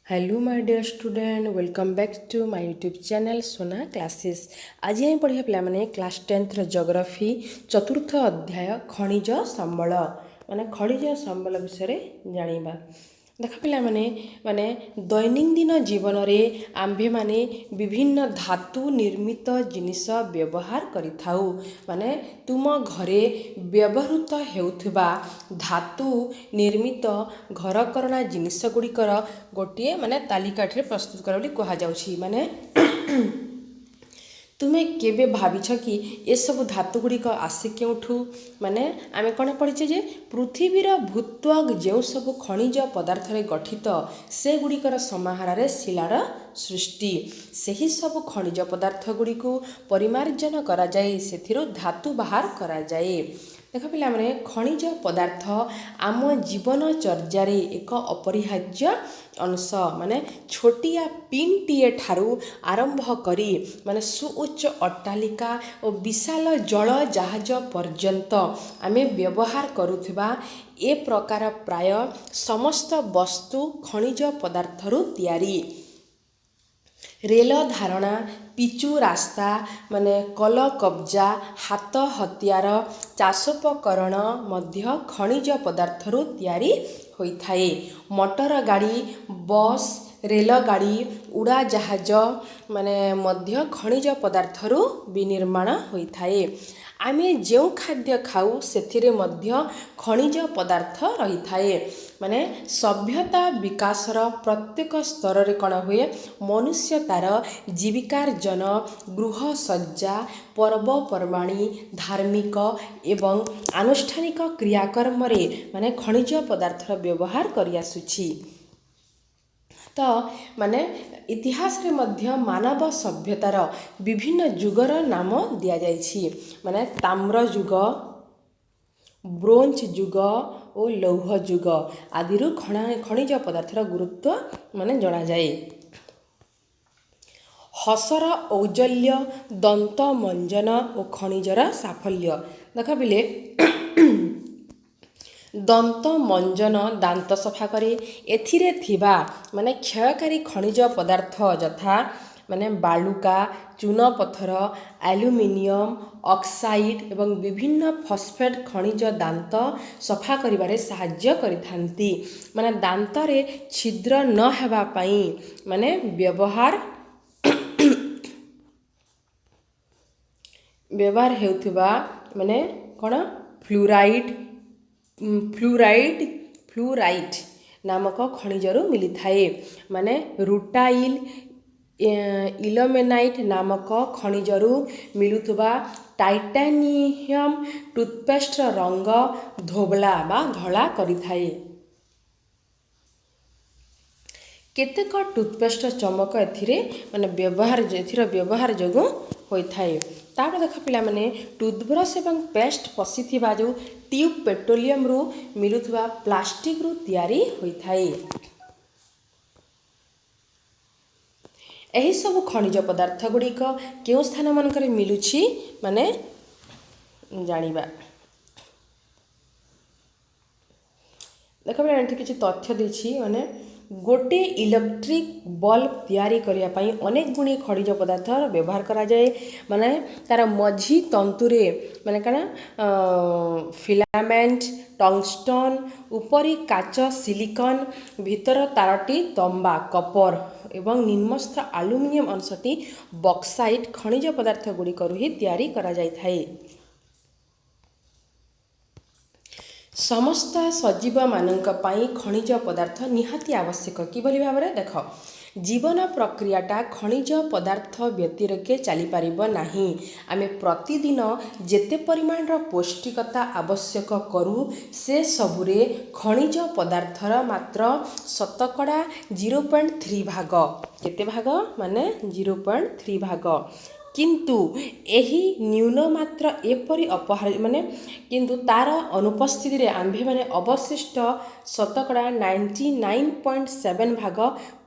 Hello my dear student welcome back to my YouTube channel Sona classes. आज हम पढ़िया पे क्लास 10th ज्योग्राफी चतुर्थ अध्याय खनिज संबल माने खनिज संबल विषय जानिबा। देख पे माने दैनंदिन जीवन में आम्भे माने विभिन्न धातु निर्मित जिनिस व्यवहार करिथाउ। माने तुम घरे व्यवहृत हेउथिबा धातु निर्मित घरकरणा जिनिस गुड़िकर गोटे माने तालिका प्रस्तुत कर कह जाउछि। माने तुम्हें केबे भाविछ कि ये सब धातु गुड़िक आसे केउठू? माने आमे कौन पढ़ीचे जे पृथ्वीर भूत्वक जो सब खनिज पदार्थ गठित से गुड़िकर समाहार शिलार सृष्टि सही सब खनिज पदार्थ गुड़ी को परिमार्जन करा जाए सेथिरु धातु बाहर करा जाए। देख पिला माने खनिज पदार्थ आम जीवनचर्या एक अपरिहार्य अंश। माने छोटिया पिनटीए ठारू आरंभ करी माने सुउच्च अट्टालिका और विशाल जल जहाज पर्यंत आमे व्यवहार करुथिबा ए प्रकार प्राय समस्त वस्तु खनिज पदार्थरु तैयारी। रेल धारणा पिचु रास्ता माने कल कब्जा हाथ हथियार चाषोपकरण मध्य खनिज पदार्थरु तैयारी होइथाए। मोटर गाड़ी बस रेलगाड़ी उड़ा जहाज माने मध्य खनिज पदार्थरु विनिर्माण होइथाए। आमे जो खाद्य खाऊ सेथिरे मध्य खनिज पदार्थ रही थाए। माने सभ्यता विकासर प्रत्येक स्तर रे कण हुए मनुष्य तार जीविकार्जन गृह सज्जा पर्वपर्वाणी धार्मिक एवं आनुष्ठानिक क्रियाकर्म रे माने खनिज पदार्थर व्यवहार करि आसुछि। तो माने इतिहास रे मध्य मानव सभ्यतार विभिन्न युगर नाम दिया जाइछि। माने ताम्र युग ब्रोंज युग और लौह युग आदि खनिज पदार्थर गुरुत्व माने जणा जाए। हसर औजल्य दंत मंजन और खनिजर साफल्य देख बिले दंत मंजन दांत सफा करे एथिरे थिबा माने क्षयकारी खनिज पदार्थ यथा माने बालुका चून पत्थर एल्युमिनियम ऑक्साइड एवं विभिन्न फॉस्फेट खनिज दांत सफा करिबारे सहाय्य करिथांती। माने दांत रे छिद्र न हेबा पई माने व्यवहार हेउथिबा माने कोन फ्लूराइड नामक खनिजरु मिली थाए। माने रुटाइल इलमेनाइट नामक खनिजरु मिलुथबा टाइटानियम टूथपेस्ट रंग धोबला बा धला करि थाए। केतेक टूथपेस्ट चमक एथिरे माने व्यवहार जोगु होई थाए। तापर देख पिला माने टूथब्रश एवं पेस्ट पसिथिबा जो ट्यूब पेट्रोलियम रु मिलुथबा प्लास्टिक रु तैयारी होई थाए। एही सब खनिज पदार्थ गुड़िक केउ स्थान मानकरे मिलुछि माने जानिबा। देख पिला एठी किछि तथ्य देछि माने गोटे इलेक्ट्रिक बल्ब तैयारी करिया पई अनेक गुणी खनिज पदार्थ व्यवहार करा जाए। माने तार मझी तंतुरे माने काना फिलामेंट टंगस्टन उपरी काच सिलिकॉन भीतर तारटी तंबा कपर एवं निम्नस्थ एल्युमिनियम अंशटी बॉक्साइट खनिज पदार्थ गुड़ी करू ही तैयारी करा जाय थाए। समस्त सजीव मानक पाई खनिज पदार्थ निहाती आवश्यक किभली भाबरे देख जीवन प्रक्रियाटा खनिज पदार्थ व्यतिरेके चली पारिबो नाही। आमे प्रतिदिन जेते परिमाणर पौष्टिकता आवश्यक करू से सबुरे खनिज पदार्थर मात्र शतकड़ा 0.3 भाग केते भाग माने 0.3 भाग किंतु एही न्यून मात्र एपरी अपहार माने किंतु तार अनुपस्थिति रे आंभे माने अवशिष्ट शतकड़ा 99.7 भाग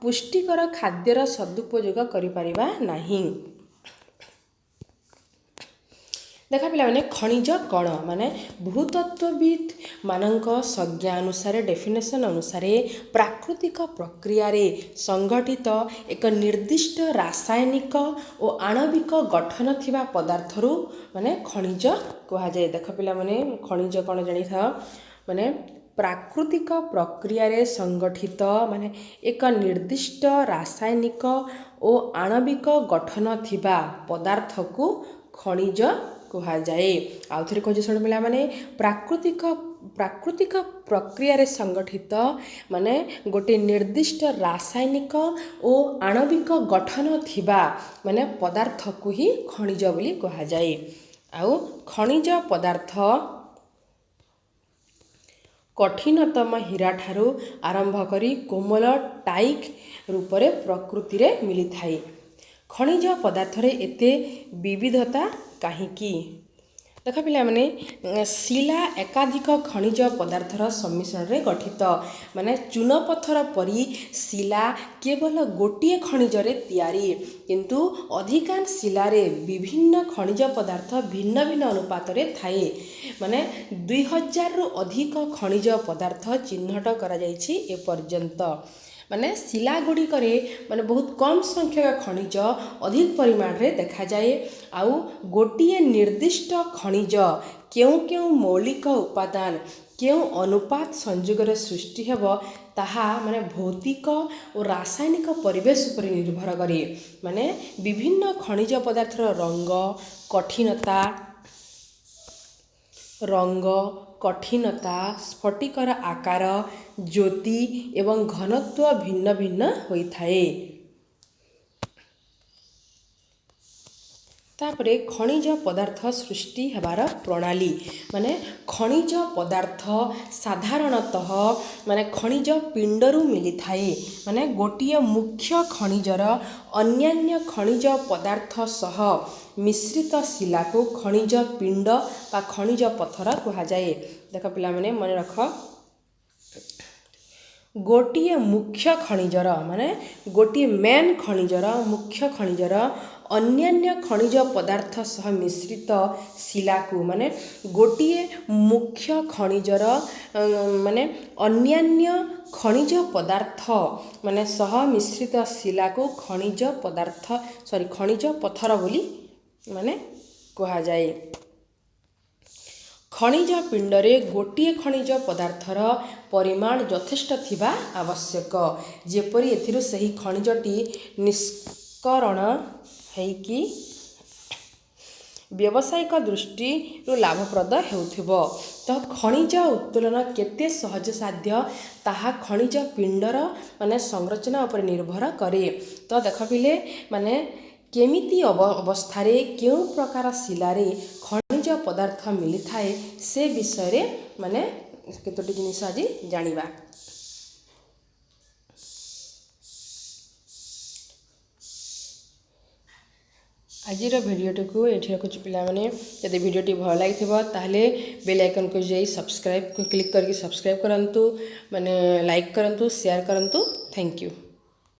पुष्टिकर खाद्यर सदुपयोग करि परिबा नाही। देखा पिलाने खनिज कण माने भूतत्वविद मानक संज्ञा अनुसार डेफिनेशन अनुसार प्राकृतिक प्रक्रिया रे संगठित एक निर्दिष्ट रासायनिक और आणविक गठन थिबा पदार्थरू माने खनिज कहा जाए। देख पिला माने खनिज कण जानि था माने प्राकृतिक प्रक्रिया रे संगठित माने एक निर्दिष्ट रासायनिक और आणविक गठन थिबा पदार्थ को खनिज कहा जाए। आउ थे कह शुण पिला माने प्राकृतिक प्रक्रिया रे संगठित माने गोटे निर्दिष्ट रासायनिक और आणविक गठन थिबा माने पदार्थ को ही खनिज बोली कहा जाए। आउ खनिज पदार्थ कठिनतम हीरा ठारू आरंभ करी कोमल टाइक रूप रे प्रकृति रे मिली थाए। खनिज पदार्थ रे एते विविधता काहीकि देख पिला माने शिला एकाधिक खनिज पदार्थर सम्मिश्रण रे गठित माने चून पत्थर परी शिला केवल गोटे खनिज रे तैयारी किंतु अधिकांश शिला रे विभिन्न खनिज पदार्थ भिन्न भिन्न अनुपात रे थाए। माने 2000 रु अधिक खनिज पदार्थ चिन्हट करा जायछि ए पर्यंत। माने शिला गुड़िक माने बहुत कम संख्यक खनिज अधिक परिमाण रे देखा जाए। आउ गोटिए निर्दिष्ट खनिज केउ केउ मौलिक उपादान केउ अनुपात संयोग रे सृष्टि हेबो ताहा माने भौतिक और रासायनिक परिवेश पर निर्भर करे। माने विभिन्न खनिज पदार्थर रंग कठिनता स्फटिकर आकार ज्योति एवं घनत्व भिन्न भिन्न होइथाए। तापरे खनिज पदार्थ सृष्टि हेबार प्रणाली माने खनिज पदार्थ साधारणतः माने खनिज पिंडरू मिली थाए। माने गोटिए मुख्य खनिजर अन्यान्य खनिज पदार्थ सह मिश्रित शिला को खनिज पिंड बा खनिज पत्थर कहा जाए। देख पिला माने मन रख गोटिए मुख्य खनिजर माने गोटिए मेन खनिजर मुख्य खनिजर अन्यान्य खनिज पदार्थ सह मिश्रित शिला को माने गोटिए मुख्य खनिजर माने अन्यान्य खनिज पदार्थ माने सह मिश्रित शिला को खनिज पत्थर बोली माने कहा जाए। खनिज पिंडरे गोटिए खनिज पदार्थर परिमाण यथेष्ट थिबा आवश्यक जेपरि एथिरु सही खनिजटी निष्करण हेकि व्यावसायिक दृष्टि लाभप्रद हेउथिबो। तो खनिज उत्तोलन केते सहज साध्य ताहा खनिज पिंडर माने संरचना उपर निर्भर करे। तो देख पिले माने केमिति अवस्थारे केउ प्रकार शिलारे खनिज पदार्थ मिली थाए से विषय रे माने केतोटी जिनिस आज जानिबा। आजिर भिडियोटी को ये रखुच्छी पिला माने जदि भिडियोटी भल लगी ताहले बेल आइकन को जाई सब्सक्राइब को क्लिक करके सब्सक्राइब करंतु माने लाइक करंतु शेयर करंतु। Thank you.